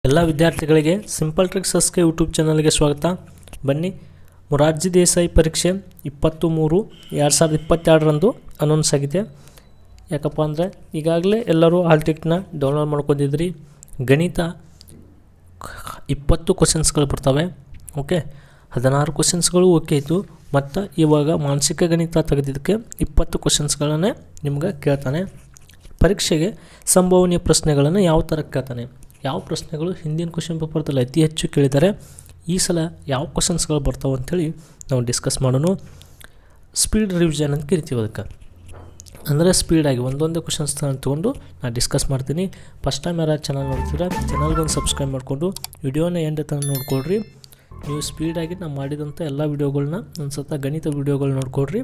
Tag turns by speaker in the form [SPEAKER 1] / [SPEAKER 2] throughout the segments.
[SPEAKER 1] ಎಲ್ಲ ವಿದ್ಯಾರ್ಥಿಗಳಿಗೆ simple ಟ್ರಿಕ್ಸಸ್ಗೆ YouTube ಚಾನಲ್ಗೆ ಸ್ವಾಗತ. ಬನ್ನಿ, ಮೊರಾರ್ಜಿ ದೇಸಾಯಿ ಪರೀಕ್ಷೆ 23/2022 ಅನೌನ್ಸ್ ಆಗಿದೆ. ಯಾಕಪ್ಪ ಅಂದರೆ ಈಗಾಗಲೇ ಎಲ್ಲರೂ ಹಾಲ್ ಟಿಕೆಟ್ನ ಡೌನ್ಲೋಡ್ ಮಾಡ್ಕೊಂಡಿದ್ರಿ. ಗಣಿತ 20 ಕ್ವಶನ್ಸ್ಗಳು ಬರ್ತವೆ. ಓಕೆ, 16 ಕ್ವಶನ್ಸ್ಗಳು ಓಕೆ ಇತ್ತು. ಮತ್ತು ಇವಾಗ ಮಾನಸಿಕ ಗಣಿತ ತೆಗೆದಿದ್ದಕ್ಕೆ 20 ಕ್ವಶನ್ಸ್ಗಳನ್ನೇ ನಿಮ್ಗೆ ಕೇಳ್ತಾನೆ. ಪರೀಕ್ಷೆಗೆ ಸಂಭವನೀಯ ಪ್ರಶ್ನೆಗಳನ್ನು ಯಾವ ಥರ ಕೇಳ್ತಾನೆ, ಯಾವ ಪ್ರಶ್ನೆಗಳು ಹಿಂದಿನ ಕ್ವಶನ್ ಪೇಪರ್ದಲ್ಲಿ ಅತಿ ಹೆಚ್ಚು ಕೇಳಿದ್ದಾರೆ, ಈ ಸಲ ಯಾವ ಕ್ವಶನ್ಸ್ಗಳು ಬರ್ತಾವೆ ಅಂಥೇಳಿ ನಾವು ಡಿಸ್ಕಸ್ ಮಾಡೋಣ. ಸ್ಪೀಡ್ ರಿವಿಷನ್ ಅಂತ ಕರಿತೀವಿ ಅದಕ್ಕೆ. ಅಂದರೆ ಸ್ಪೀಡಾಗಿ ಒಂದೊಂದೇ ಕ್ವಶನ್ಸ್ ತೊಗೊಂಡು ನಾನು ಡಿಸ್ಕಸ್ ಮಾಡ್ತೀನಿ. ಫಸ್ಟ್ ಟೈಮ್ ಯಾರು ಚಾನಲ್ ನೋಡ್ತೀರಾ ಚಾನಲ್ಗೊಂದು ಸಬ್ಸ್ಕ್ರೈಬ್ ಮಾಡಿಕೊಂಡು ವಿಡಿಯೋನ ಎಂಡ್ ತನಕ ನೋಡ್ಕೊಳ್ರಿ. ನೀವು ಸ್ಪೀಡಾಗಿ ನಾವು ಮಾಡಿದಂಥ ಎಲ್ಲ ವೀಡಿಯೋಗಳನ್ನ ಒಂದು ಸತ ಗಣಿತ ವೀಡಿಯೋಗಳು ನೋಡ್ಕೊಳ್ರಿ.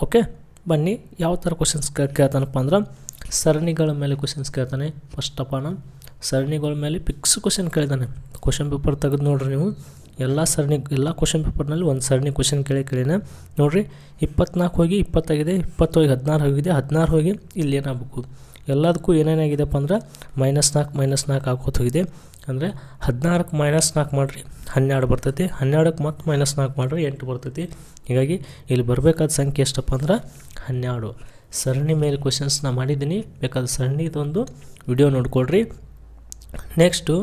[SPEAKER 1] ಓಕೆ, ಬನ್ನಿ ಯಾವ ಥರ ಕ್ವಶನ್ಸ್ ಕೇಳ್ತಾನಪ್ಪ ಅಂದ್ರೆ ಸರಣಿಗಳ ಮೇಲೆ ಕ್ವಶನ್ಸ್ ಕೇಳ್ತಾನೆ. ಫಸ್ಟ್ ಆಫ್ ಆಲ್ ಸರಣಿಗಳ ಮೇಲೆ ಫಿಕ್ಸ್ ಕ್ವಶನ್ ಕೇಳಿದಾನೆ. ಕ್ವಶನ್ ಪೇಪರ್ ತೆಗೆದು ನೋಡ್ರಿ ನೀವು, ಎಲ್ಲ ಕ್ವಶನ್ ಪೇಪರ್ನಲ್ಲಿ ಒಂದು ಸರಣಿ ಕ್ವಶನ್ ಕೇಳಿನ ನೋಡಿರಿ. 24 ಹೋಗಿ 20 ಆಗಿದೆ, 20 ಹೋಗಿ 16 ಹೋಗಿದೆ, 16 ಹೋಗಿ ಇಲ್ಲಿ ಏನಾಗಬೇಕು, ಎಲ್ಲದಕ್ಕೂ ಏನೇನಾಗಿದೆಪ್ಪ ಅಂದ್ರೆ -4 ಹಾಕೋತ ಹೋಗಿದೆ. ಅಂದರೆ 16ಕ್ಕೆ -4 ಮಾಡಿರಿ 12 ಬರ್ತೈತಿ, 12ಕ್ಕೆ ಮತ್ತೆ -4 ಮಾಡಿರಿ 8 ಬರ್ತೈತಿ. ಹೀಗಾಗಿ ಇಲ್ಲಿ ಬರಬೇಕಾದ ಸಂಖ್ಯೆ ಎಷ್ಟಪ್ಪ ಅಂದ್ರೆ 12. ಸರಣಿ ಮೇಲೆ ಕ್ವಶನ್ಸ್ನ ಮಾಡಿದ್ದೀನಿ, ಬೇಕಾದ ಸರಣಿದೊಂದು ವಿಡಿಯೋ ನೋಡ್ಕೊಳ್ರಿ. ನೆಕ್ಸ್ಟು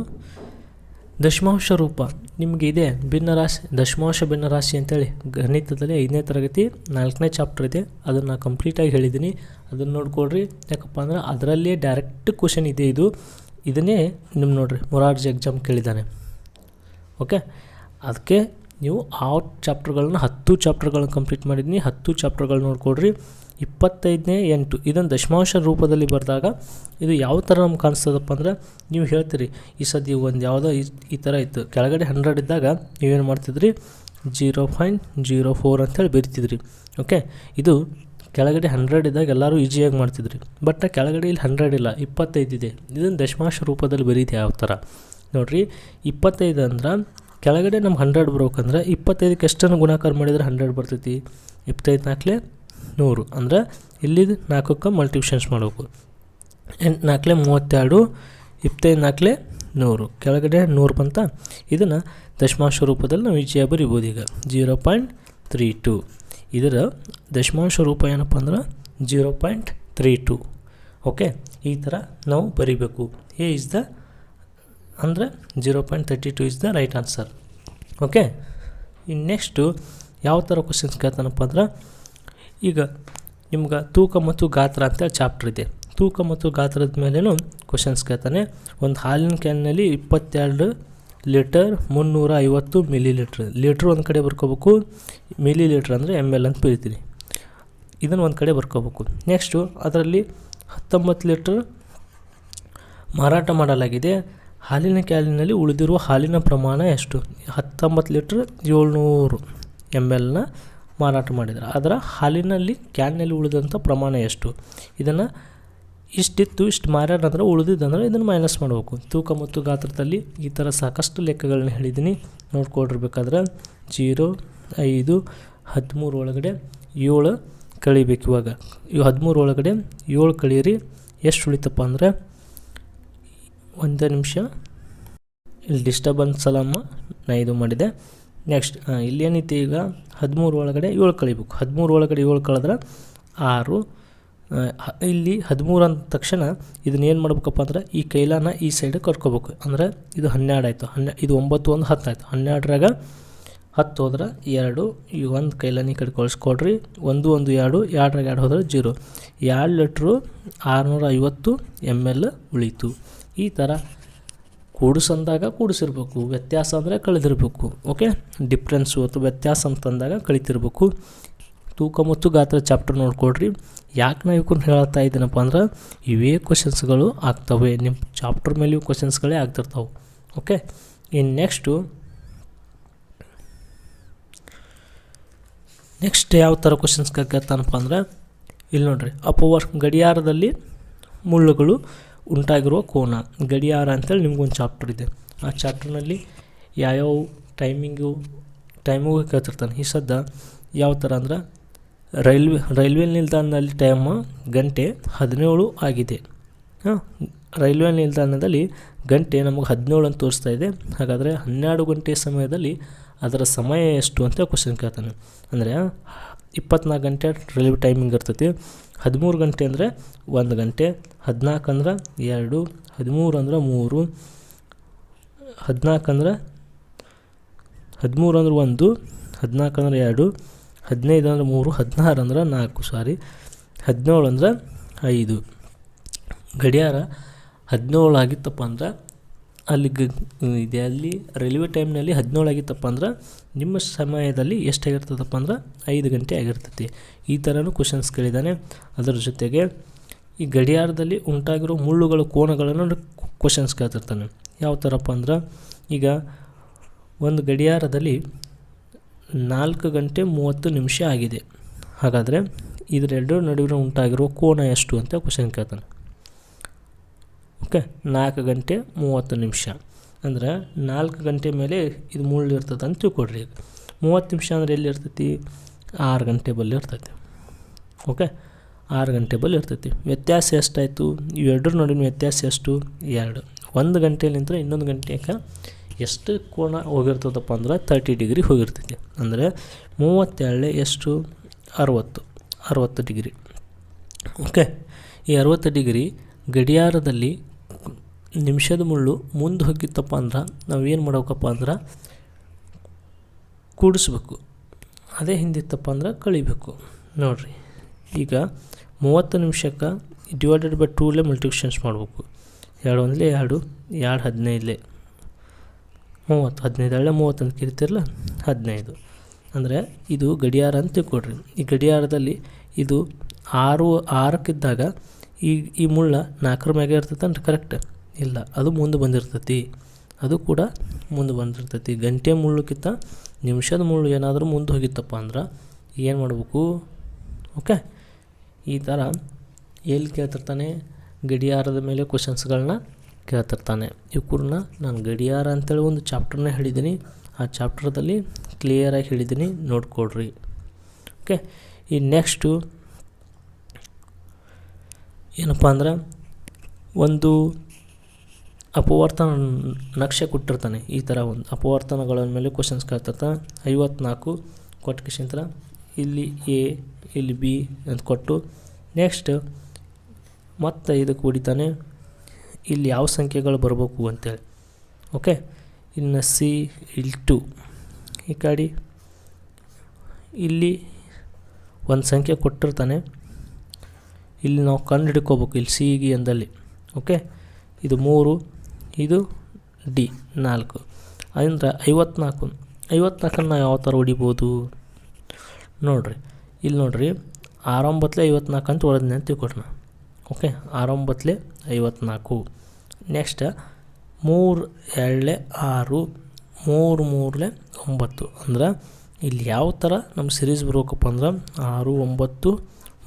[SPEAKER 1] ದಶಮಾಂಶ ರೂಪ ನಿಮಗೆ ಇದೆ. ಭಿನ್ನರಾಶಿ, ದಶಮಾಂಶ ಭಿನ್ನರಾಶಿ ಅಂತೇಳಿ ಗಣಿತದಲ್ಲಿ 5ನೇ ತರಗತಿ 4ನೇ ಚಾಪ್ಟರ್ ಇದೆ. ಅದನ್ನು ಕಂಪ್ಲೀಟಾಗಿ ಹೇಳಿದ್ದೀನಿ, ಅದನ್ನು ನೋಡ್ಕೊಳ್ರಿ. ಯಾಕಪ್ಪ ಅಂದ್ರೆ ಅದರಲ್ಲೇ ಡೈರೆಕ್ಟ್ ಕ್ವಶನ್ ಇದೆ. ಇದನ್ನೇ ನಿಮ್ಮ ನೋಡಿರಿ ಮೊರಾರ್ಜಿ ಎಕ್ಸಾಮ್ ಕೇಳಿದ್ದಾನೆ. ಓಕೆ, ಅದಕ್ಕೆ ನೀವು ಆ ಚಾಪ್ಟರ್ಗಳನ್ನ 10 ಚಾಪ್ಟರ್ಗಳನ್ನ ಕಂಪ್ಲೀಟ್ ಮಾಡಿದ್ದೀನಿ. 10 ಚಾಪ್ಟರ್ಗಳು ನೋಡ್ಕೊಳ್ರಿ. 25ನೇ 8 ಇದನ್ನು ದಶಮಾಂಶ ರೂಪದಲ್ಲಿ ಬರೆದಾಗ ಇದು ಯಾವ ಥರ ನಮ್ಗೆ ಕಾಣಿಸ್ತದಪ್ಪ ಅಂದ್ರೆ, ನೀವು ಹೇಳ್ತೀರಿ ಈ ಸದ್ಯ ಒಂದು ಯಾವುದೋ ಈ ಥರ ಇತ್ತು, ಕೆಳಗಡೆ 100 ಇದ್ದಾಗ ನೀವೇನು ಮಾಡ್ತಿದ್ರಿ 0.04 ಅಂತೇಳಿ ಬರಿತಿದ್ರಿ. ಓಕೆ, ಇದು ಕೆಳಗಡೆ 100 ಇದ್ದಾಗ ಎಲ್ಲರೂ ಈಸಿಯಾಗಿ ಮಾಡ್ತಿದ್ರಿ. ಬಟ್ ಕೆಳಗಡೆ ಇಲ್ಲಿ 100 ಇಲ್ಲ, 25 ಇದೆ. ಇದನ್ನು ದಶಮಾಂಶ ರೂಪದಲ್ಲಿ ಬರೀತಿ ಯಾವ ಥರ ನೋಡಿರಿ. 25 ಅಂದ್ರೆ ಕೆಳಗಡೆ ನಮ್ಗೆ 100 ಬರ್ಬೇಕಂದ್ರೆ 25ಕ್ಕೆ ಎಷ್ಟನ್ನು ಗುಣಾಕಾರ ಮಾಡಿದರೆ 100 ಬರ್ತೈತಿ. 25 4 100 ಅಂದ್ರೆ ಇಲ್ಲಿ 4ಕ್ಕೆ ಮಲ್ಟಿಪ್ಲಿಕೇಷನ್ಸ್ ಮಾಡಬೇಕು. 8 4 32, 25 4 100, ಕೆಳಗಡೆ 100 ಬಂತ. ಇದನ್ನು ದಶಮಾಂಶ ರೂಪದಲ್ಲಿ ನಾವು ಈಜಿಯಾಗಿ ಬರಿಬೋದು. ಈಗ 0.32 ಇದರ ದಶಮಾಂಶ ರೂಪ ಏನಪ್ಪ ಅಂದ್ರೆ 0.32. ಓಕೆ, ಈ ಥರ ನಾವು ಬರಿಬೇಕು. ಎ ಇಸ್ ದ ಅಂದರೆ 0.32 is the right answer. Okay, ಇನ್ನು ನೆಕ್ಸ್ಟು ಯಾವ ಥರ ಕ್ವಶನ್ಸ್ ಕೇಳ್ತಾನಪ್ಪ ಅಂದ್ರೆ, ಈಗ ನಿಮ್ಗೆ ತೂಕ ಮತ್ತು ಗಾತ್ರ ಅಂತೇಳಿ ಚಾಪ್ಟರ್ ಇದೆ. ತೂಕ ಮತ್ತು ಗಾತ್ರದ ಮೇಲೇನು ಕ್ವಶನ್ಸ್ ಕೇಳ್ತಾನೆ. ಒಂದು ಹಾಲಿನ ಕ್ಯಾನ್ನಲ್ಲಿ 22 ಲೀಟರ್ 350 ಮಿಲಿಲೀಟ್ರ್. ಲೀಟ್ರ್ ಒಂದು ಕಡೆ ಬರ್ಕೋಬೇಕು, ಮಿಲಿಲೀಟ್ರ್ ಅಂದರೆ ml ಅಂತ ಬರೀತೀನಿ. ಇದನ್ನು ಒಂದು ಕಡೆ ಬರ್ಕೋಬೇಕು. ನೆಕ್ಸ್ಟು ಅದರಲ್ಲಿ 19 ಲೀಟ್ರ್ ಮಾರಾಟ ಮಾಡಲಾಗಿದೆ. ಹಾಲಿನ ಕ್ಯಾನಿನಲ್ಲಿ ಉಳಿದಿರುವ ಹಾಲಿನ ಪ್ರಮಾಣ ಎಷ್ಟು? 19 ಲೀಟ್ರ್ 700 ml ಮಾರಾಟ ಮಾಡಿದ್ದಾರೆ. ಅದರ ಹಾಲಿನಲ್ಲಿ ಕ್ಯಾನ್ನಲ್ಲಿ ಉಳಿದಂಥ ಪ್ರಮಾಣ ಎಷ್ಟು? ಇದನ್ನು ಇಷ್ಟಿತ್ತು, ಇಷ್ಟು ಮಾರಾಟ ಅಂದರೆ ಉಳಿದಿದ್ದಂದ್ರೆ ಇದನ್ನು ಮೈನಸ್ ಮಾಡಬೇಕು. ತೂಕ ಮತ್ತು ಗಾತ್ರದಲ್ಲಿ ಈ ಥರ ಸಾಕಷ್ಟು ಲೆಕ್ಕಗಳನ್ನ ಹೇಳಿದ್ದೀನಿ, ನೋಡ್ಕೊಂಡಿರ್ಬೇಕಾದ್ರೆ 0, 5, 13 ಒಳಗಡೆ 7 ಕಳಿಬೇಕು. ಇವಾಗ ಇವು 13 ಒಳಗಡೆ 7 ಕಳೀರಿ, ಎಷ್ಟು ಉಳಿತಪ್ಪ ಅಂದರೆ, ಒಂದು ನಿಮಿಷ ಇಲ್ಲಿ ಡಿಸ್ಟರ್ಬೆನ್ಸ್ ಅಲ್ಲಮ್ಮ, ನಾ ಇದು ಮಾಡಿದೆ. ನೆಕ್ಸ್ಟ್ ಇಲ್ಲೇನೈತಿ, ಈಗ 13 ಒಳಗಡೆ 7 ಕಳಿಬೇಕು. 13 ಒಳಗಡೆ 7 ಕಳೆದ್ರೆ 6. ಇಲ್ಲಿ 13 ಅಂದ ತಕ್ಷಣ ಇದನ್ನ ಏನು ಮಾಡ್ಬೇಕಪ್ಪ ಅಂದ್ರೆ ಈ ಕೈಲಾನ ಈ ಸೈಡ್ ಕರ್ಕೋಬೇಕು. ಅಂದರೆ ಇದು 12 ಆಯಿತು. ಇದು 9 1 10 ಆಯಿತು. 12ರಾಗ 10 ಹೋದ್ರೆ 2, ಈ ಒಂದು ಕೈಲಾನ ಈ ಕಡೆ ಕಳಿಸ್ಕೊಡ್ರಿ. 1 1 2, 2ರಾಗ 2 ಹೋದ್ರೆ 0. 2 ಲೀಟ್ರು 650 ml ಉಳೀತು. ಈ ಥರ ಕೂಡಿಸಂದಾಗ ಕೂಡಿಸಿರ್ಬೇಕು, ವ್ಯತ್ಯಾಸ ಅಂದರೆ ಕಳೆದಿರಬೇಕು. ಓಕೆ, ಡಿಫ್ರೆನ್ಸು ಅಥವಾ ವ್ಯತ್ಯಾಸ ಅಂತಂದಾಗ ಕಳಿತಿರ್ಬೇಕು. ತೂಕ ಮತ್ತು ಗಾತ್ರ ಚಾಪ್ಟರ್ ನೋಡ್ಕೊಡ್ರಿ. ಯಾಕೆ ನಾವು ಇವಕ್ಕನ್ನು ಹೇಳ್ತಾ ಇದ್ದೀನಪ್ಪ ಅಂದ್ರೆ ಇವೇ ಕ್ವಶನ್ಸ್ಗಳು ಆಗ್ತವೆ, ನಿಮ್ಮ ಚಾಪ್ಟರ್ ಮೇಲೆ ಇವು ಕ್ವಶನ್ಸ್ಗಳೇ ಆಗ್ತಿರ್ತಾವೆ. ಓಕೆ, ಇನ್ನು ನೆಕ್ಸ್ಟ್ ಯಾವ ಥರ ಕ್ವಶನ್ಸ್ ಕೇಳ್ತಾನಪ್ಪ ಅಂದ್ರೆ, ಇಲ್ಲಿ ನೋಡಿರಿ, ಅಪವರ್ ಗಡಿಯಾರದಲ್ಲಿ ಮುಳ್ಳುಗಳು ಉಂಟಾಗಿರುವ ಕೋನ. ಗಡಿಯಾರ ಅಂತೇಳಿ ನಿಮ್ಗೊಂದು ಚಾಪ್ಟರ್ ಇದೆ. ಆ ಚಾಪ್ಟರ್ನಲ್ಲಿ ಯಾವ್ಯಾವ ಟೈಮಿಗೂ ಕೇಳ್ತಿರ್ತಾನೆ. ಈ ಸದ್ದ ಯಾವ ಥರ ಅಂದ್ರೆ ರೈಲ್ವೆ ನಿಲ್ದಾಣದಲ್ಲಿ ಟೈಮ್ ಗಂಟೆ 17 ಆಗಿದೆ. ರೈಲ್ವೆ ನಿಲ್ದಾಣದಲ್ಲಿ ಗಂಟೆ ನಮಗೆ 17 ಅಂತ ತೋರಿಸ್ತಾ ಇದೆ. ಹಾಗಾದರೆ 12 ಗಂಟೆ ಸಮಯದಲ್ಲಿ ಅದರ ಸಮಯ ಎಷ್ಟು ಅಂತ ಕ್ವಶನ್ ಕೇಳ್ತಾನೆ. ಅಂದರೆ 24 ಗಂಟೆ ರೈಲ್ವೆ ಟೈಮಿಂಗ್ ಇರ್ತೈತಿ. 13 ಗಂಟೆ ಅಂದರೆ 1 ಗಂಟೆ, 14 ಅಂದ್ರೆ 2, 13 ಅಂದ್ರೆ 3, 14 ಅಂದ್ರೆ 13 ಅಂದ್ರೆ 1, 14 ಅಂದ್ರೆ 2, 15 ಅಂದ್ರೆ 3, 16 ಅಂದ್ರೆ 4, 17 ಅಂದ್ರೆ 5. ಗಡಿಯಾರ 17 ಆಗಿತ್ತಪ್ಪ ಅಂದ್ರೆ ಅಲ್ಲಿ ರೈಲ್ವೆ ಟೈಮ್ನಲ್ಲಿ 17 ಆಗಿತ್ತಪ್ಪ ಅಂದ್ರೆ ನಿಮ್ಮ ಸಮಯದಲ್ಲಿ ಎಷ್ಟಾಗಿರ್ತದಪ್ಪ ಅಂದ್ರೆ 5 ಗಂಟೆ ಆಗಿರ್ತೈತಿ. ಈ ಥರನೂ ಕ್ವಶನ್ಸ್ ಕೇಳಿದ್ದಾನೆ. ಅದರ ಜೊತೆಗೆ ಈ ಗಡಿಯಾರದಲ್ಲಿ ಉಂಟಾಗಿರೋ ಮುಳ್ಳುಗಳ ಕೋನಗಳನ್ನು ಕ್ವಶನ್ಸ್ ಕೇಳ್ತಿರ್ತಾನೆ. ಯಾವ ಥರಪ್ಪ ಅಂದ್ರೆ ಈಗ ಒಂದು ಗಡಿಯಾರದಲ್ಲಿ 4 ಗಂಟೆ 30 ನಿಮಿಷ ಆಗಿದೆ. ಹಾಗಾದರೆ ಇದರೆರಡರ ನಡುವಿನ ಉಂಟಾಗಿರೋ ಕೋನ ಎಷ್ಟು ಅಂತ ಕ್ವಶನ್ ಕೇಳ್ತಾನೆ. ಓಕೆ, 4 ಗಂಟೆ 30 ನಿಮಿಷ ಅಂದ್ರೆ 4 ಗಂಟೆ ಮೇಲೆ ಇದು ಮುಳ್ಳು ಇರ್ತದೆ ಅಂತ ತಿಳ್ಕೊಡ್ರಿ. 30 ನಿಮಿಷ ಅಂದರೆ ಎಲ್ಲಿ ಇರ್ತೈತಿ? 6 ಗಂಟೆ ಬಲ್ಲಿ ಇರ್ತೈತಿ. ಓಕೆ, 6 ಗಂಟೆ ಬಲ್ಲಿ ಇರ್ತೈತಿ. ವ್ಯತ್ಯಾಸ ಎಷ್ಟಾಯಿತು? ಇವೆರಡರ ನಡುವಿನ ವ್ಯತ್ಯಾಸ ಎಷ್ಟು? 2. 1 ಗಂಟೆಲಿಂದ ಇನ್ನೊಂದು ಗಂಟೆಗೆ ಎಷ್ಟು ಕೋನ ಹೋಗಿರ್ತದಪ್ಪ ಅಂದ್ರೆ 30 ಡಿಗ್ರಿ ಹೋಗಿರ್ತೈತಿ. ಅಂದರೆ 32 ಎಷ್ಟು? 60 ಡಿಗ್ರಿ. ಓಕೆ, ಈ 60 ಡಿಗ್ರಿ ಗಡಿಯಾರದಲ್ಲಿ ನಿಮಿಷದ ಮುಳ್ಳು ಮುಂದೆ ಹೋಗಿತ್ತಪ್ಪ ಅಂದ್ರೆ ನಾವೇನು ಮಾಡ್ಬೇಕಪ್ಪ ಅಂದ್ರೆ ಕೂಡಿಸ್ಬೇಕು. ಅದೇ ಹಿಂದಿತ್ತಪ್ಪ ಅಂದ್ರೆ ಕಳಿಬೇಕು. ನೋಡಿರಿ, ಈಗ 30 ನಿಮಿಷಕ್ಕೆ ಡಿವೈಡೆಡ್ ಬೈ 2 ಮಲ್ಟಿಪ್ಲಿಕೇಷನ್ಸ್ ಮಾಡಬೇಕು. 2 1 2, 2 15 30, 15 30 ಅಂತ ಕರಿತಿರಲ್ಲ, 15. ಅಂದರೆ ಇದು ಗಡಿಯಾರ ಅಂತ ತಿಳ್ಕೊಡ್ರಿ. ಈ ಗಡಿಯಾರದಲ್ಲಿ ಇದು 6ಕ್ಕಿದ್ದಾಗ ಈ ಮುಳ್ಳ 4 ಮ್ಯಾಗೆ ಇರ್ತೈತೆ ಅಂದ್ರೆ ಕರೆಕ್ಟ್ ಇಲ್ಲ, ಅದು ಮುಂದೆ ಬಂದಿರ್ತೈತಿ. ಅದು ಕೂಡ ಮುಂದೆ ಬಂದಿರ್ತೈತಿ. ಗಂಟೆ ಮುಳ್ಳುಕ್ಕಿಂತ ನಿಮಿಷದ ಮುಳ್ಳು ಏನಾದರೂ ಮುಂದೆ ಹೋಗಿತ್ತಪ್ಪ ಅಂದ್ರೆ ಏನು ಮಾಡಬೇಕು? ಓಕೆ, ಈ ಥರ ಎಲ್ಲಿ ಕೇಳ್ತಿರ್ತಾನೆ? ಗಡಿಯಾರದ ಮೇಲೆ ಕ್ವಶನ್ಸ್ಗಳನ್ನ ಕೇಳ್ತಿರ್ತಾನೆ. ಇವು ಕೂಡ ನಾನು ಗಡಿಯಾರ ಅಂತೇಳಿ ಒಂದು ಚಾಪ್ಟರ್ನೇ ಹೇಳಿದ್ದೀನಿ. ಆ ಚಾಪ್ಟರ್ದಲ್ಲಿ ಕ್ಲಿಯರಾಗಿ ಹೇಳಿದ್ದೀನಿ, ನೋಡ್ಕೊಡ್ರಿ. ಓಕೆ, ಈ ನೆಕ್ಸ್ಟು ಏನಪ್ಪ ಅಂದ್ರೆ ಒಂದು ಅಪವರ್ತನ ನಕ್ಷೆ ಕೊಟ್ಟಿರ್ತಾನೆ. ಈ ಥರ ಒಂದು ಅಪವರ್ತನಗಳ ಮೇಲೆ ಕ್ವಶನ್ಸ್ ಕೇಳ್ತಿರ್ತಾನೆ. 54 ಕೊಟ್ಟ ಇಲ್ಲಿ ಎ ಇಲ್ಲಿ ಬಿ ಅಂತ ಕೊಟ್ಟು ನೆಕ್ಸ್ಟ್ ಮತ್ತೆ ಇದಕ್ಕೆ ಹೊಡಿತಾನೆ ಇಲ್ಲಿ ಯಾವ ಸಂಖ್ಯೆಗಳು ಬರಬೇಕು ಅಂತೇಳಿ. ಓಕೆ, ಇನ್ನು ಸಿ ಇಲ್ಲಿ 2 ಈ ಕಡೆ ಇಲ್ಲಿ ಒಂದು ಸಂಖ್ಯೆ ಕೊಟ್ಟಿರ್ತಾನೆ. ಇಲ್ಲಿ ನಾವು ಕಂಡು ಹಿಡ್ಕೋಬೇಕು ಇಲ್ಲಿ ಸಿಗಿ ಅಂದಲ್ಲಿ. ಓಕೆ, ಇದು 3, ಇದು ಡಿ 4. ಅಂದರೆ 54 ನಾವು ಯಾವ ಥರ ಹೊಡಿಬೋದು ನೋಡಿರಿ. ಇಲ್ಲಿ ನೋಡಿರಿ, 6 9 54 ಅಂತ ಹೊಡೆದ್ನೆ ಅಂತ ತಿಳ್ಕೊಡ್ರಿ. ಓಕೆ, 6 9 54. ನೆಕ್ಸ್ಟ್ 3 2 6, 3 3 9. ಅಂದ್ರೆ ಇಲ್ಲಿ ಯಾವ ಥರ ನಮ್ಮ ಸಿರೀಸ್ ಬರ್ಬೇಕಪ್ಪ ಅಂದ್ರೆ 6 9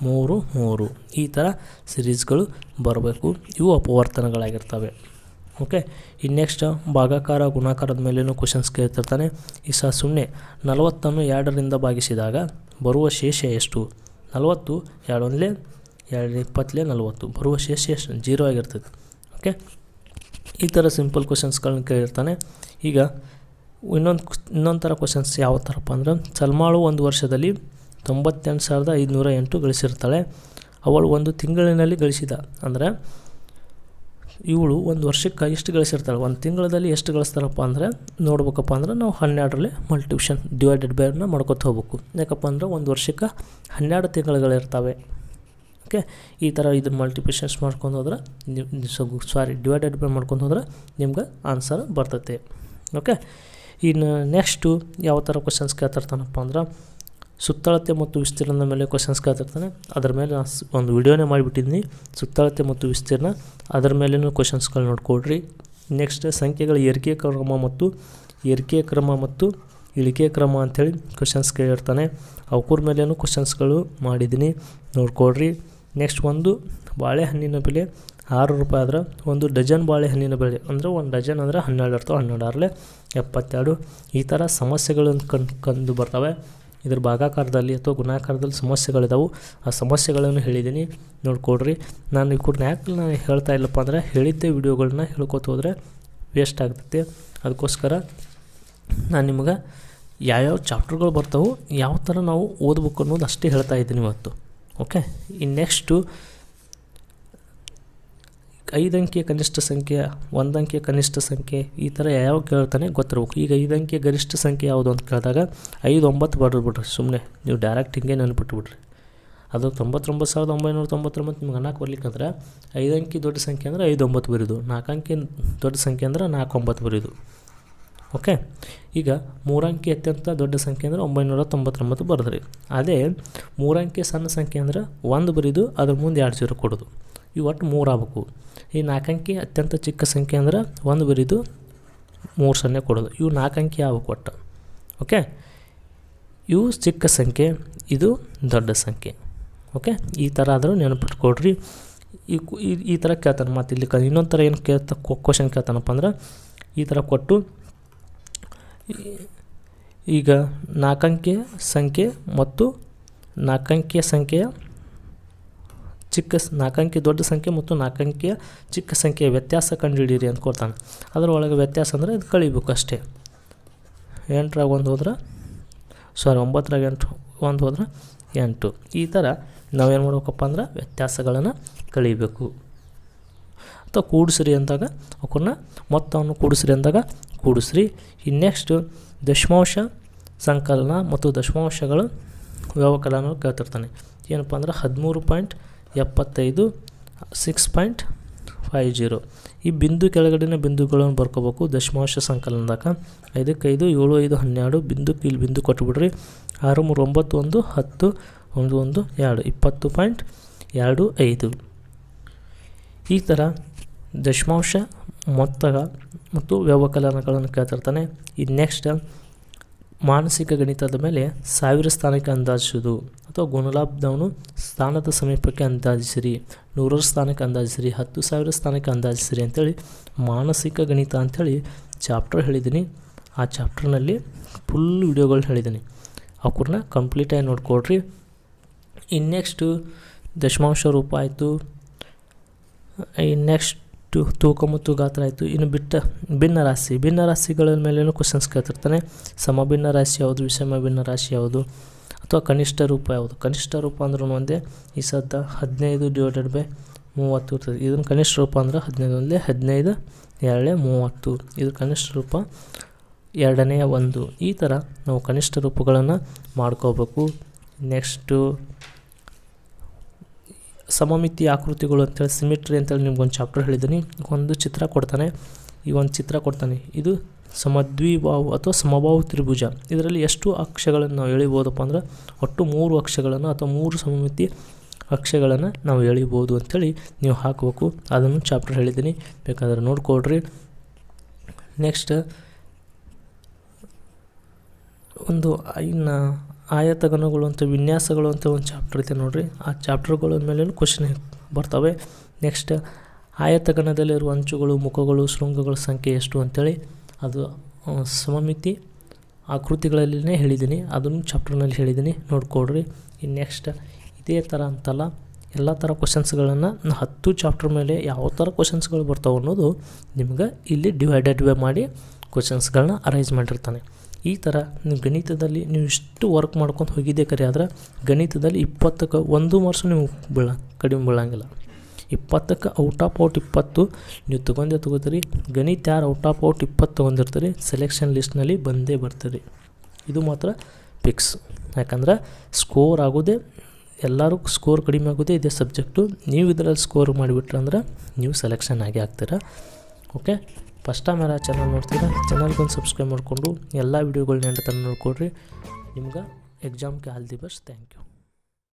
[SPEAKER 1] 3 3 ಈ ಥರ ಸಿರೀಸ್ಗಳು ಬರಬೇಕು. ಇವು ಅಪವರ್ತನಗಳಾಗಿರ್ತವೆ. ಓಕೆ, ಈ ನೆಕ್ಸ್ಟ್ ಭಾಗಾಕಾರ ಗುಣಾಕಾರದ ಮೇಲೇನೂ ಕ್ವಶನ್ಸ್ ಕೇಳ್ತಿರ್ತಾನೆ. ಈ ಸಹ ಸುಮ್ಮನೆ 40 2ರಿಂದ ಭಾಗಿಸಿದಾಗ ಬರುವ ಶೇಷ ಎಷ್ಟು? 40 2 1 2 20 40 ಬರುವ ಶೇಷ ಎಷ್ಟು? 0 ಆಗಿರ್ತದೆ. ಓಕೆ, ಈ ಥರ ಸಿಂಪಲ್ ಕ್ವಶನ್ಸ್ಗಳನ್ನ ಕೇಳಿರ್ತಾನೆ. ಈಗ ಇನ್ನೊಂದು ಥರ ಕ್ವಶನ್ಸ್ ಯಾವ ಥರಪ್ಪ ಅಂದ್ರೆ ಸಲ್ಮಾಳು ಒಂದು ವರ್ಷದಲ್ಲಿ 98,508 ಗಳಿಸಿರ್ತಾಳೆ. ಅವಳು ಒಂದು ತಿಂಗಳಿನಲ್ಲಿ ಗಳಿಸಿದ ಅಂದರೆ ಇವಳು ಒಂದು ವರ್ಷಕ್ಕೆ ಎಷ್ಟು ಗಳಿಸಿರ್ತಾಳೆ, ಒಂದು ತಿಂಗಳಲ್ಲಿ ಎಷ್ಟು ಗಳಿಸ್ತಾರಪ್ಪ ಅಂದರೆ ನೋಡ್ಬೇಕಪ್ಪ ಅಂದ್ರೆ ನಾವು 12ರಲ್ಲಿ ಮಲ್ಟಿಪ್ಲಿಕೇಷನ್ ಡಿವೈಡೆಡ್ ಬೈನ ಮಾಡ್ಕೊತ ಹೋಗ್ಬೇಕು. ಯಾಕಪ್ಪ ಅಂದ್ರೆ ಒಂದು ವರ್ಷಕ್ಕೆ 12 ತಿಂಗಳುಗಳಿರ್ತವೆ. ಓಕೆ, ಈ ಥರ ಇದನ್ನು ಮಲ್ಟಿಪ್ಲಿಕೇಷನ್ಸ್ ಮಾಡ್ಕೊಂಡು ಹೋದ್ರೆ ಡಿವೈಡೆಡ್ ಬೈ ಮಾಡ್ಕೊಂಡು ಹೋದ್ರೆ ನಿಮ್ಗೆ ಆನ್ಸರ್ ಬರ್ತೈತೆ. ಓಕೆ, ಇನ್ನು ನೆಕ್ಸ್ಟು ಯಾವ ಥರ ಕ್ವಶನ್ಸ್ ಕೇಳ್ತಿರ್ತಾನಪ್ಪ ಅಂದ್ರೆ ಸುತ್ತಳತೆ ಮತ್ತು ವಿಸ್ತೀರ್ಣದ ಮೇಲೆ ಕ್ವಶನ್ಸ್ ಕೇಳ್ತಿರ್ತಾನೆ. ಅದರ ಮೇಲೆ ನಾನು ಒಂದು ವಿಡಿಯೋನೇ ಮಾಡಿಬಿಟ್ಟಿದ್ದೀನಿ, ಸುತ್ತಳತೆ ಮತ್ತು ವಿಸ್ತೀರ್ಣ. ಅದರ ಮೇಲೇನೂ ಕ್ವಶನ್ಸ್ಗಳು ನೋಡ್ಕೊಡ್ರಿ. ನೆಕ್ಸ್ಟ್ ಸಂಖ್ಯೆಗಳ ಏರಿಕೆ ಕ್ರಮ ಮತ್ತು ಇಳಿಕೆ ಕ್ರಮ ಅಂಥೇಳಿ ಕ್ವಶನ್ಸ್ ಕೇಳಿರ್ತಾನೆ. ಅವಕೂರ ಮೇಲೇನೂ ಕ್ವಶನ್ಸ್ಗಳು ಮಾಡಿದ್ದೀನಿ, ನೋಡ್ಕೊಡ್ರಿ. ನೆಕ್ಸ್ಟ್ ಒಂದು ಬಾಳೆಹಣ್ಣಿನ ಬೆಲೆ 6 ರೂಪಾಯಿ ಆದ್ರೆ ಒಂದು ಡಜನ್ ಬಾಳೆಹಣ್ಣಿನ ಬೆಲೆ ಅಂದರೆ 1 ಡಜನ್ ಅಂದರೆ 12 ಇರ್ತವೆ, 12 72 ಈ ಥರ ಸಮಸ್ಯೆಗಳನ್ನು ಕಂಡು ಬರ್ತವೆ. ಇದ್ರ ಭಾಗಾಕಾರದಲ್ಲಿ ಅಥವಾ ಗುಣಾಕಾರದಲ್ಲಿ ಸಮಸ್ಯೆಗಳಿದಾವೆ. ಆ ಸಮಸ್ಯೆಗಳನ್ನು ಹೇಳಿದ್ದೀನಿ, ನೋಡ್ಕೊಡ್ರಿ. ನಾನು ಈ ಕೂಡ ಯಾಕೆ ನಾನು ಹೇಳ್ತಾ ಇಲ್ಲಪ್ಪ ಅಂದರೆ ಹೇಳಿದ್ದೆ ವಿಡಿಯೋಗಳನ್ನ ಹೇಳ್ಕೊತ ಹೋದರೆ ವೇಸ್ಟ್ ಆಗ್ತೈತೆ. ಅದಕ್ಕೋಸ್ಕರ ನಾನು ನಿಮ್ಗೆ ಯಾವ್ಯಾವ ಚಾಪ್ಟರ್ಗಳು ಬರ್ತಾವೆ, ಯಾವ ಥರ ನಾವು ಓದ್ಬೇಕು ಅನ್ನೋದು ಅಷ್ಟೇ ಹೇಳ್ತಾ ಇದ್ದೀನಿ ಇವತ್ತು. ಓಕೆ, ಇನ್ನು ನೆಕ್ಸ್ಟು 5 ಅಂಕಿಯ ಕನಿಷ್ಠ ಸಂಖ್ಯೆ, 1 ಅಂಕಿಯ ಕನಿಷ್ಠ ಸಂಖ್ಯೆ, ಈ ಥರ ಯಾವ ಕೇಳ್ತಾನೆ ಗೊತ್ತಿರ್ಬೇಕು. ಈಗ 5 ಅಂಕಿಯ ಗರಿಷ್ಠ ಸಂಖ್ಯೆ ಯಾವುದು ಅಂತ ಕೇಳಿದಾಗ 5 9 ಬರೆದ್ಬಿಡ್ರಿ. ಸುಮ್ಮನೆ ನೀವು ಡೈರೆಕ್ಟ್ ಹಿಂಗೆ ನೆನ್ಪಿಟ್ಬಿಡ್ರಿ. ಅದು 99,999 ನಿಮ್ಗೆ ಅನ್ನಕ್ಕೆ ಬರ್ಲಿಕ್ಕಂದ್ರೆ 5 ಅಂಕಿ ದೊಡ್ಡ ಸಂಖ್ಯೆ ಅಂದರೆ 5 9 ಬರೀದು, 4 ಅಂಕಿ ದೊಡ್ಡ ಸಂಖ್ಯೆ ಅಂದರೆ 4 9 ಬರೀದು. ಓಕೆ, ಈಗ 3 ಅಂಕಿ ಅತ್ಯಂತ ದೊಡ್ಡ ಸಂಖ್ಯೆ ಅಂದರೆ 999 ಬರೆದ್ರಿ. ಅದೇ 3 ಅಂಕಿ ಸಣ್ಣ ಸಂಖ್ಯೆ ಅಂದರೆ 1 ಬರೀದು ಅದ್ರ ಮುಂದೆ 2 0 ಕೊಡೋದು. ಇವು ಒಟ್ಟು 3 ಆಗಬೇಕು. ಈ 4 ಅಂಕಿ ಅತ್ಯಂತ ಚಿಕ್ಕ ಸಂಖ್ಯೆ ಅಂದ್ರೆ 1 ಬರೀದು 3 0 ಕೊಡೋದು. ಇವು 4 ಅಂಕಿ ಆಗಬೇಕು ಒಟ್ಟು. ಓಕೆ, ಇವು ಚಿಕ್ಕ ಸಂಖ್ಯೆ, ಇದು ದೊಡ್ಡ ಸಂಖ್ಯೆ. ಓಕೆ, ಈ ಥರ ಆದರೂ ನೆನಪಿಟ್ಕೊಡ್ರಿ. ಈ ಥರ ಕೇಳ್ತಾನೆ. ಮತ್ತು ಇಲ್ಲಿ ಇನ್ನೊಂದು ಥರ ಏನು ಕ್ವಶನ್ ಕೇಳ್ತಾನಪ್ಪ ಅಂದ್ರೆ ಈ ಥರ ಕೊಟ್ಟು, ಈಗ 4 ಅಂಕಿಯ ಸಂಖ್ಯೆ ಮತ್ತು 4 ಅಂಕಿಯ ಸಂಖ್ಯೆಯ 4 ಅಂಕಿ ದೊಡ್ಡ ಸಂಖ್ಯೆ ಮತ್ತು 4 ಅಂಕಿಯ ಚಿಕ್ಕ ಸಂಖ್ಯೆಯ ವ್ಯತ್ಯಾಸ ಕಂಡುಹಿಡೀರಿ ಅಂತ ಕೊಡ್ತಾನೆ. ಅದರೊಳಗೆ ವ್ಯತ್ಯಾಸ ಅಂದರೆ ಇದು ಕಳಿಬೇಕು ಅಷ್ಟೇ. 8ರಾಗ 1 ಹೋದ್ರೆ 9ರಾಗ 1 ಹೋದ್ರೆ 8. ಈ ಥರ ನಾವೇನು ಮಾಡ್ಬೇಕಪ್ಪ ಅಂದ್ರೆ ವ್ಯತ್ಯಾಸಗಳನ್ನು ಕಳಿಬೇಕು. ಅಥವಾ ಕೂಡಿಸ್ರಿ ಅಂದಾಗ ಅವನ್ನ ಮೊತ್ತವನ್ನು ಕೂಡಿಸ್ರಿ ಅಂದಾಗ ಕೂಡಿಸ್ರಿ. ಇನ್ನು ನೆಕ್ಸ್ಟು ದಶಮಾಂಶ ಸಂಕಲನ ಮತ್ತು ದಶಮಾಂಶಗಳ ವ್ಯವಕಲನ ಕೇಳ್ತಿರ್ತಾನೆ. ಏನಪ್ಪ ಅಂದ್ರೆ 13.75 6.50. ಈ ಬಿಂದು ಕೆಳಗಡೆನೇ ಬಿಂದುಗಳನ್ನು ಬರ್ಕೋಬೇಕು ದಶಮಾಂಶ ಸಂಕಲನದಾಗ. 5 5 7 5 12 ಬಿಂದುಕ್ಕೆ ಇಲ್ಲಿ ಬಿಂದು ಕೊಟ್ಬಿಡ್ರಿ. 6 3 9 1 10 1 1 2 20.25. ಈ ಥರ ದಶಮಾಂಶ ಮೊತ್ತ ಮತ್ತು ವ್ಯವಕಲನಗಳನ್ನು ಕೇಳ್ತಿರ್ತಾನೆ. ಈ ನೆಕ್ಸ್ಟ್ ಮಾನಸಿಕ ಗಣಿತದ ಮೇಲೆ 1000 ಸ್ಥಾನಕ್ಕೆ ಅಂದಾಜಿಸೋದು ಅಥವಾ ಗುಣಲಾಭದವನು ಸ್ಥಾನದ ಸಮೀಪಕ್ಕೆ ಅಂದಾಜಿಸಿರಿ, 100 ಸ್ಥಾನಕ್ಕೆ ಅಂದಾಜಿಸಿರಿ, 10,000 ಸ್ಥಾನಕ್ಕೆ ಅಂದಾಜಿಸಿರಿ ಅಂಥೇಳಿ ಮಾನಸಿಕ ಗಣಿತ ಅಂಥೇಳಿ ಚಾಪ್ಟರ್ ಹೇಳಿದ್ದೀನಿ. ಆ ಚಾಪ್ಟರ್ನಲ್ಲಿ ಫುಲ್ ವಿಡಿಯೋಗಳು ಹೇಳಿದ್ದೀನಿ. ಅವನ್ನ ಕಂಪ್ಲೀಟಾಗಿ ನೋಡ್ಕೊಡ್ರಿ. ಇನ್ನು ನೆಕ್ಸ್ಟು ದಶಮಾಂಶ ರೂಪ ಆಯಿತು. ಇನ್ನು ನೆಕ್ಸ್ಟು ತೂಕ ಮತ್ತು ಗಾತ್ರ ಆಯಿತು. ಇನ್ನು ಭಿನ್ನ ರಾಶಿಗಳ ಮೇಲೇನು ಕ್ವಶನ್ಸ್ ಕೇಳ್ತಿರ್ತಾನೆ. ಸಮಭಿನ್ನ ರಾಶಿ ಯಾವುದು, ವಿಷಮ ಭಿನ್ನ ರಾಶಿ ಯಾವುದು, ಅಥವಾ ಕನಿಷ್ಠ ರೂಪ ಯಾವುದು. ಕನಿಷ್ಠ ರೂಪ ಅಂದ್ರೂ ಒಂದೇ. ಈ ಸದ್ದ 15 / 30 ಇರ್ತದೆ. ಇದನ್ನು ಕನಿಷ್ಠ ರೂಪ ಅಂದ್ರೆ 15 15 2 30. ಇದು ಕನಿಷ್ಠ ರೂಪ 2ನೇ 1. ಈ ಥರ ನಾವು ಕನಿಷ್ಠ ರೂಪಗಳನ್ನು ಮಾಡ್ಕೋಬೇಕು. ನೆಕ್ಸ್ಟು ಸಮಮಿತಿ ಆಕೃತಿಗಳು ಅಂತೇಳಿ ಸಿಮಿಟ್ರಿ ಅಂತೇಳಿ ನಿಮ್ಗೊಂದು ಚಾಪ್ಟರ್ ಹೇಳಿದ್ದೀನಿ. ಒಂದು ಚಿತ್ರ ಕೊಡ್ತಾನೆ. ಈ ಒಂದು ಚಿತ್ರ ಕೊಡ್ತಾನೆ. ಇದು ಸಮದ್ವಿಬಾಹು ಅಥವಾ ಸಮಬಾಹು ತ್ರಿಭುಜ. ಇದರಲ್ಲಿ ಎಷ್ಟು ಅಕ್ಷಗಳನ್ನು ನಾವು ಎಳಿಬೋದಪ್ಪ ಅಂದ್ರೆ ಒಟ್ಟು 3 ಅಕ್ಷಗಳನ್ನು ಅಥವಾ 3 ಸಮಮಿತಿ ಅಕ್ಷಗಳನ್ನು ನಾವು ಎಳಿಬೋದು ಅಂಥೇಳಿ ನೀವು ಹಾಕಬೇಕು. ಅದನ್ನು ಚಾಪ್ಟರ್ ಹೇಳಿದ್ದೀನಿ, ಬೇಕಾದ್ರೆ ನೋಡ್ಕೊಡ್ರಿ. ನೆಕ್ಸ್ಟ್ ಒಂದು ಆಯತಗಣಗಳು ಅಂತ ವಿನ್ಯಾಸಗಳು ಅಂತ ಒಂದು ಚಾಪ್ಟರ್ ಐತೆ ನೋಡಿರಿ. ಆ ಚಾಪ್ಟರ್ಗಳ ಮೇಲೇನು ಕ್ವಶನ್ ಬರ್ತವೆ. ನೆಕ್ಸ್ಟ್ ಆಯತಗಣದಲ್ಲಿರುವ ಅಂಚುಗಳು, ಮುಖಗಳು, ಶೃಂಗಗಳ ಸಂಖ್ಯೆ ಎಷ್ಟು ಅಂಥೇಳಿ ಅದು ಸಮಮಿತಿ ಆಕೃತಿಗಳಲ್ಲಿನೇ ಹೇಳಿದ್ದೀನಿ. ಅದನ್ನು ಚಾಪ್ಟರ್ನಲ್ಲಿ ಹೇಳಿದ್ದೀನಿ, ನೋಡ್ಕೊಡ್ರಿ. ಇನ್ನು ನೆಕ್ಸ್ಟ್ ಇದೇ ಥರ ಅಂತಲ್ಲ, ಎಲ್ಲ ಥರ ಕ್ವಶನ್ಸ್ಗಳನ್ನು 10 ಚಾಪ್ಟರ್ ಮೇಲೆ ಯಾವ ಥರ ಕ್ವಶನ್ಸ್ಗಳು ಬರ್ತಾವೆ ಅನ್ನೋದು ನಿಮ್ಗೆ ಇಲ್ಲಿ ಡಿವೈಡೆಡ್ ಮಾಡಿ ಕ್ವಶನ್ಸ್ಗಳನ್ನ ಅರೇಂಜ್ ಮಾಡಿರ್ತಾನೆ. ಈ ಥರ ನೀವು ಗಣಿತದಲ್ಲಿ ನೀವು ಇಷ್ಟು ವರ್ಕ್ ಮಾಡ್ಕೊಂಡು ಹೋಗಿದ್ದೆ ಕರೆ ಆದ್ರೆ ಗಣಿತದಲ್ಲಿ 20ಕ್ಕೆ 1 ಮಾರ್ಕ್ಸು ನೀವು ಕಡಿಮೆ ಬೀಳಂಗಿಲ್ಲ. 20ಕ್ಕೆ ಔಟ್ ಆಫ್ 20 ನೀವು ತೊಗೋತೀರಿ. ಗಣಿತ ಯಾರು ಔಟ್ ಆಫ್ 20 ತೊಗೊಂಡಿರ್ತೀರಿ ಸೆಲೆಕ್ಷನ್ ಲಿಸ್ಟ್ನಲ್ಲಿ ಬಂದೇ ಬರ್ತೀರಿ. ಇದು ಮಾತ್ರ ಫಿಕ್ಸ್. ಯಾಕಂದ್ರೆ ಸ್ಕೋರ್ ಆಗೋದೇ, ಎಲ್ಲರೂ ಸ್ಕೋರ್ ಕಡಿಮೆ ಆಗೋದೇ ಇದೇ ಸಬ್ಜೆಕ್ಟು. ನೀವು ಇದರಲ್ಲಿ ಸ್ಕೋರ್ ಮಾಡಿಬಿಟ್ರೆ ಅಂದ್ರೆ ನೀವು ಸೆಲೆಕ್ಷನ್ ಆಗೇ ಆಗ್ತೀರಾ. ಓಕೆ, ಫಸ್ಟ್ ಟೈಮ್ ಯಾರು ಚಾನಲ್ ನೋಡ್ತೀರಾ ಚಾನಲ್ಗೊಂದು ಸಬ್ಸ್ಕ್ರೈಬ್ ಮಾಡಿಕೊಂಡು ಎಲ್ಲ ವೀಡಿಯೋಗಳನ್ನ ನೋಡ್ಕೊಡ್ರಿ. ನಿಮ್ಗೆ ಎಕ್ಸಾಮ್ಗೆ all the best. Thank you.